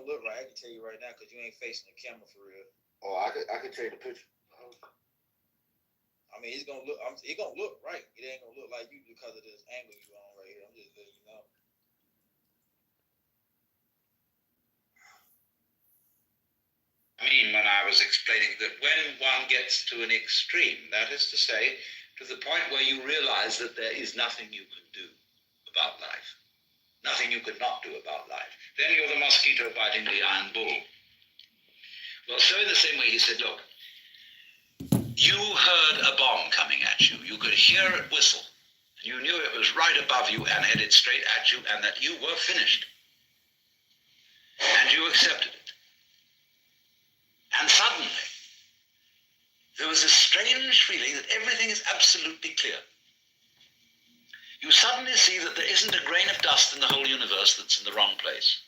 don't look right. I can tell you right now because you ain't facing the camera for real. Oh, I could tell you the picture. I mean, it's gonna look. It gonna look right. It ain't gonna look like you because of this angle you on right here. I'm just letting you know. I mean, when I was explaining that when one gets to an extreme, that is to say, to the point where you realize that there is nothing you can do about life, nothing you could not do about life, then you're the mosquito biting the iron bull. Well, so in the same way, he said, look, you heard a bomb coming at you. You could hear it whistle. And you knew it was right above you and headed straight at you and that you were finished. And you accepted it. And suddenly, there was a strange feeling that everything is absolutely clear. You suddenly see that there isn't a grain of dust in the whole universe that's in the wrong place.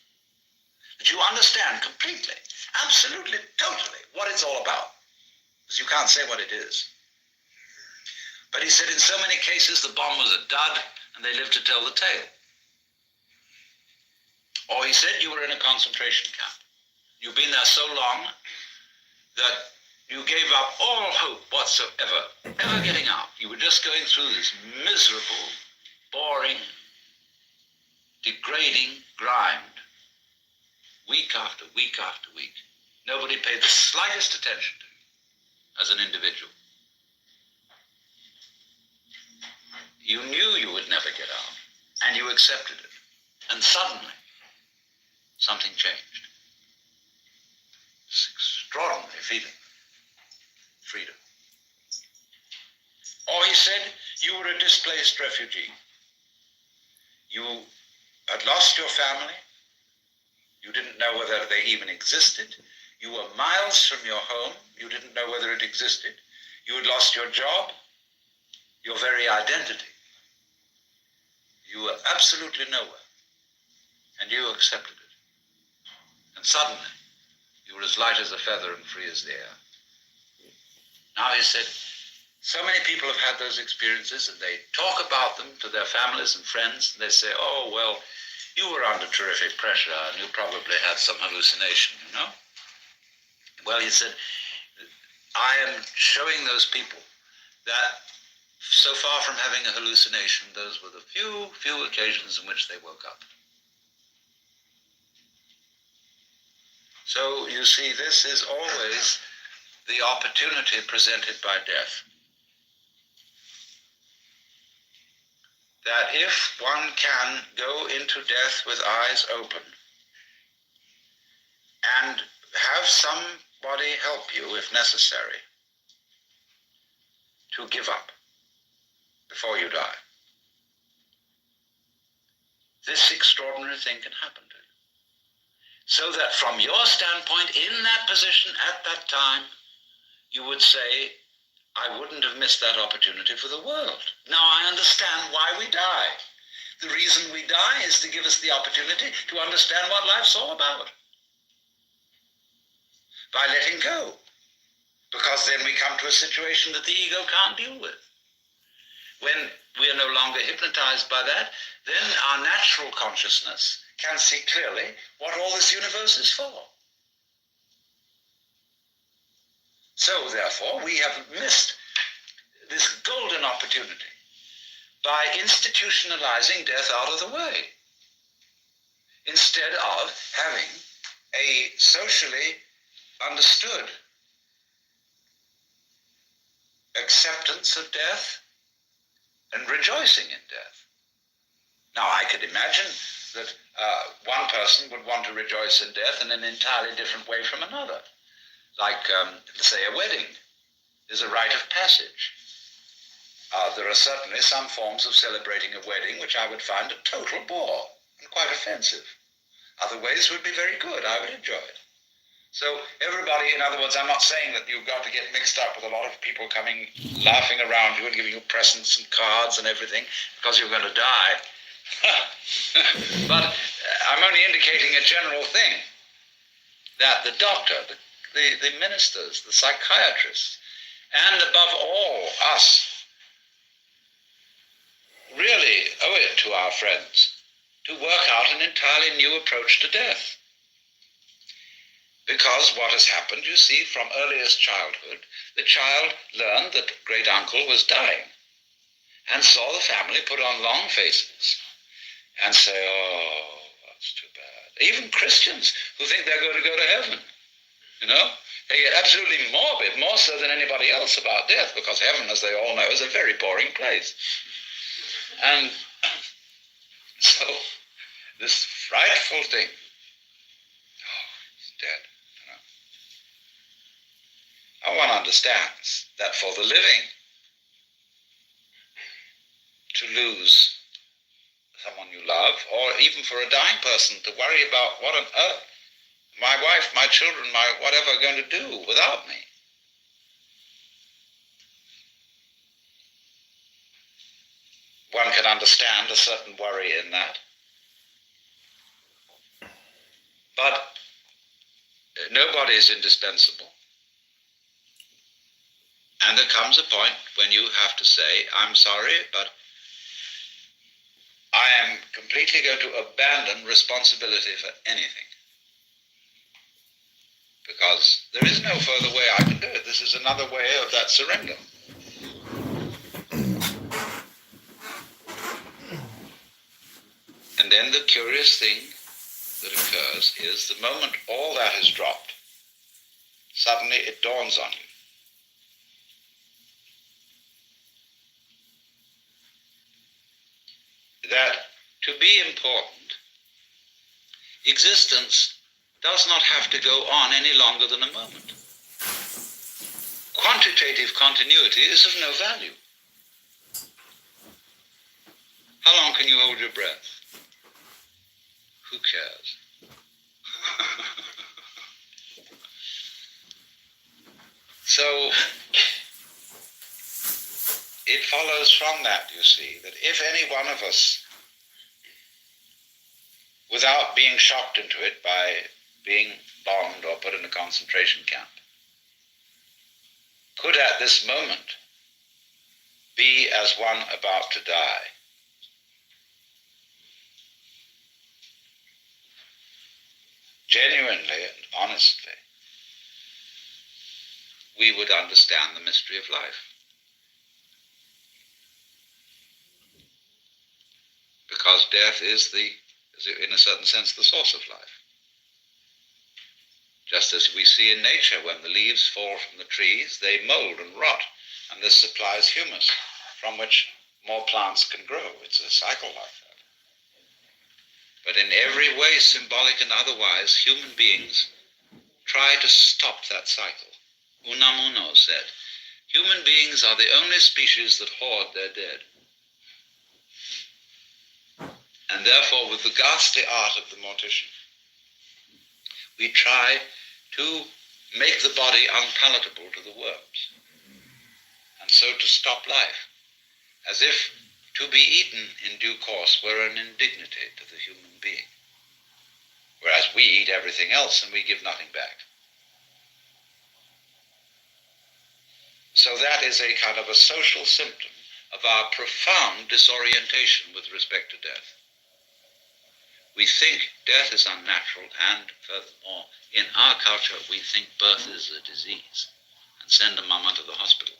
That you understand completely, absolutely, totally what it's all about. Because you can't say what it is. But he said in so many cases the bomb was a dud and they lived to tell the tale. Or he said you were in a concentration camp. You've been there so long that you gave up all hope whatsoever, ever getting out. You were just going through this miserable, boring, degrading grind, week after week after week. Nobody paid the slightest attention to you as an individual. You knew you would never get out, and you accepted it. And suddenly, something changed. This extraordinary feeling. Freedom. Or he said, you were a displaced refugee. You had lost your family. You didn't know whether they even existed. You were miles from your home. You didn't know whether it existed. You had lost your job, your very identity. You were absolutely nowhere. And you accepted it. And suddenly, you were as light as a feather and free as the air. Now he said, so many people have had those experiences and they talk about them to their families and friends. And they say, oh, well, you were under terrific pressure and you probably had some hallucination, you know? Well, he said, I am showing those people that so far from having a hallucination, those were the few occasions in which they woke up. So you see, this is always the opportunity presented by death. That if one can go into death with eyes open and have somebody help you, if necessary, to give up before you die, this extraordinary thing can happen to you. So that from your standpoint, in that position at that time, you would say, I wouldn't have missed that opportunity for the world. Now I understand why we die. The reason we die is to give us the opportunity to understand what life's all about. By letting go. Because then we come to a situation that the ego can't deal with. When we are no longer hypnotized by that, then our natural consciousness can see clearly what all this universe is for. So, therefore, we have missed this golden opportunity by institutionalizing death out of the way, instead of having a socially understood acceptance of death and rejoicing in death. Now, I could imagine that one person would want to rejoice in death in an entirely different way from another. Like, say, a wedding is a rite of passage. There are certainly some forms of celebrating a wedding which I would find a total bore and quite offensive. Other ways would be very good. I would enjoy it. So everybody, in other words, I'm not saying that you've got to get mixed up with a lot of people coming, laughing around you and giving you presents and cards and everything because you're going to die. But I'm only indicating a general thing, that the doctor, the ministers, the psychiatrists, and above all, us, really owe it to our friends to work out an entirely new approach to death. Because what has happened, you see, from earliest childhood, the child learned that great uncle was dying and saw the family put on long faces and say, oh, that's too bad. Even Christians who think they're going to go to heaven, you know, they get absolutely morbid, more so than anybody else about death, because heaven, as they all know, is a very boring place. And so this frightful thing, oh, he's dead. You know. One understands that for the living, to lose someone you love, or even for a dying person to worry about what on earth my wife, my children, my whatever are going to do without me. One can understand a certain worry in that. But nobody is indispensable. And there comes a point when you have to say, I'm sorry, but I am completely going to abandon responsibility for anything. Because there is no further way I can do it. This is another way of that surrender. And then the curious thing that occurs is the moment all that is dropped, suddenly it dawns on you that to be important, existence does not have to go on any longer than a moment. Quantitative continuity is of no value. How long can you hold your breath? Who cares? So it follows from that, you see, that if any one of us, without being shocked into it by being bombed or put in a concentration camp, could at this moment be as one about to die, genuinely and honestly, we would understand the mystery of life. Because death is in a certain sense, the source of life. Just as we see in nature, when the leaves fall from the trees, they mold and rot, and this supplies humus, from which more plants can grow. It's a cycle like that. But in every way, symbolic and otherwise, human beings try to stop that cycle. Unamuno said, human beings are the only species that hoard their dead. And therefore, with the ghastly art of the mortician, we try to make the body unpalatable to the worms, and so to stop life, as if to be eaten in due course were an indignity to the human being, whereas we eat everything else and we give nothing back. So that is a kind of a social symptom of our profound disorientation with respect to death. We think death is unnatural, and furthermore, in our culture, we think birth is a disease and send a mama to the hospital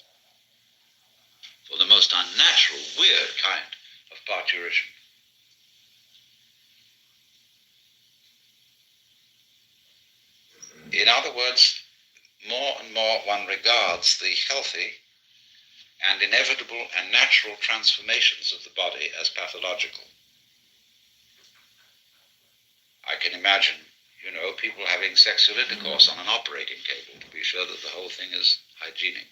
for the most unnatural, weird kind of parturition. In other words, more and more one regards the healthy and inevitable and natural transformations of the body as pathological. I can imagine, people having sexual intercourse on an operating table to be sure that the whole thing is hygienic.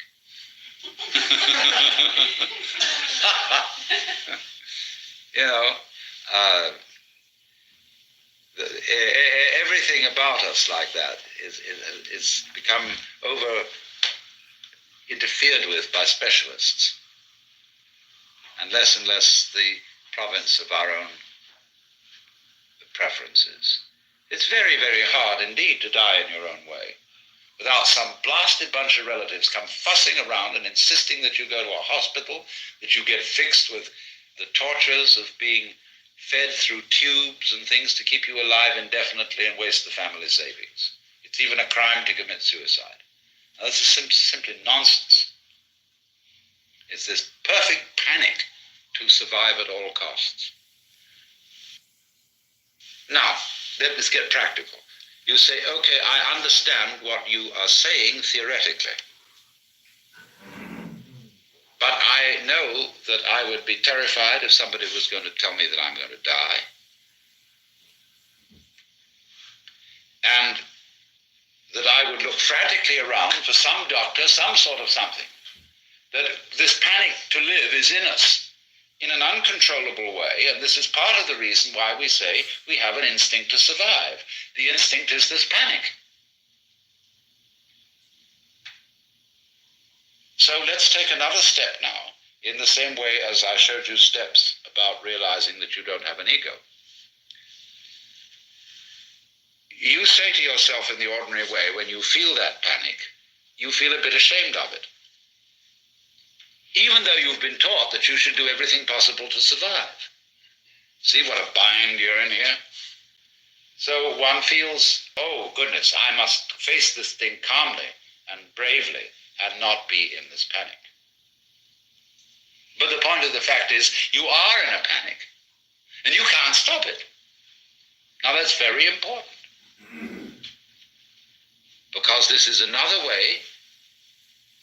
Everything about us like that is become over interfered with by specialists, and less the province of our own preferences. It's very, very hard indeed to die in your own way without some blasted bunch of relatives come fussing around and insisting that you go to a hospital, that you get fixed with the tortures of being fed through tubes and things to keep you alive indefinitely and waste the family savings. It's even a crime to commit suicide. Now, this is simply nonsense. It's this perfect panic to survive at all costs. Now, let's get practical. You say, okay, I understand what you are saying theoretically. But I know that I would be terrified if somebody was going to tell me that I'm going to die. And that I would look frantically around for some doctor, some sort of something. That this panic to live is in us in an uncontrollable way, and this is part of the reason why we say we have an instinct to survive. The instinct is this panic. So let's take another step now, in the same way as I showed you steps about realizing that you don't have an ego. You say to yourself in the ordinary way, when you feel that panic, you feel a bit ashamed of it. Even though you've been taught that you should do everything possible to survive. See what a bind you're in here? So one feels, oh goodness, I must face this thing calmly and bravely and not be in this panic. But the point of the fact is, you are in a panic and you can't stop it. Now that's very important. Because this is another way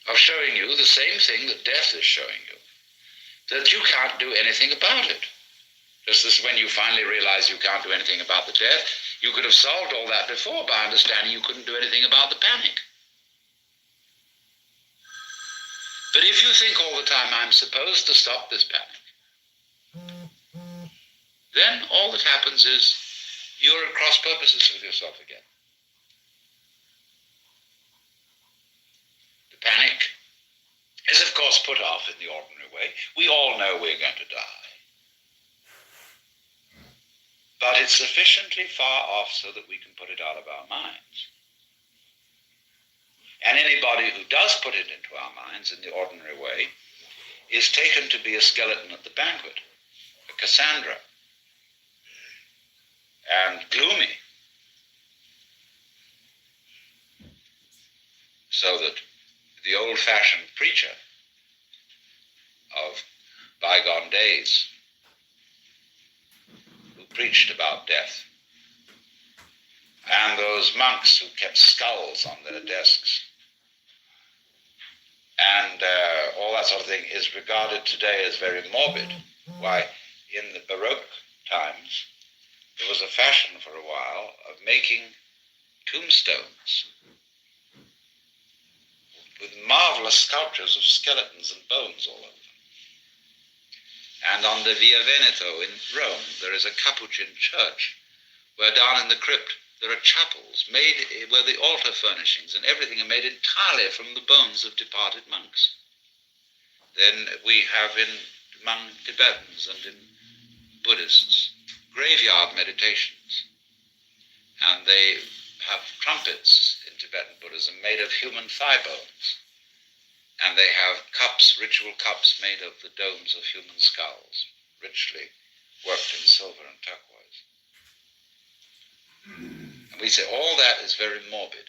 of showing you the same thing that death is showing you. That you can't do anything about it. Just as when you finally realize you can't do anything about the death, you could have solved all that before by understanding you couldn't do anything about the panic. But if you think all the time, I'm supposed to stop this panic, then all that happens is you're at cross purposes with yourself again. The panic is, of course, put off in the ordinary way. We all know we're going to die. But it's sufficiently far off so that we can put it out of our minds. And anybody who does put it into our minds in the ordinary way is taken to be a skeleton at the banquet, a Cassandra, and gloomy. So that the old-fashioned preacher of bygone days who preached about death, and those monks who kept skulls on their desks, and all that sort of thing is regarded today as very morbid. Why, in the Baroque times, there was a fashion for a while of making tombstones with marvelous sculptures of skeletons and bones all over them. And on the Via Veneto in Rome, there is a Capuchin church where down in the crypt there are chapels made where the altar furnishings and everything are made entirely from the bones of departed monks. Then we have among Tibetans and in Buddhists graveyard meditations. And they have trumpets in Tibetan Buddhism made of human thigh bones. And they have cups, ritual cups made of the domes of human skulls, richly worked in silver and turquoise. And we say all that is very morbid.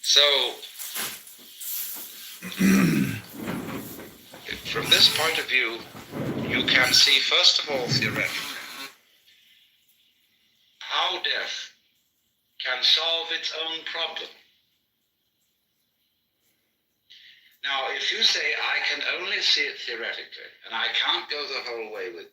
So, from this point of view, you can see, first of all, theoretically, how death can solve its own problem. Now, if you say, I can only see it theoretically, and I can't go the whole way with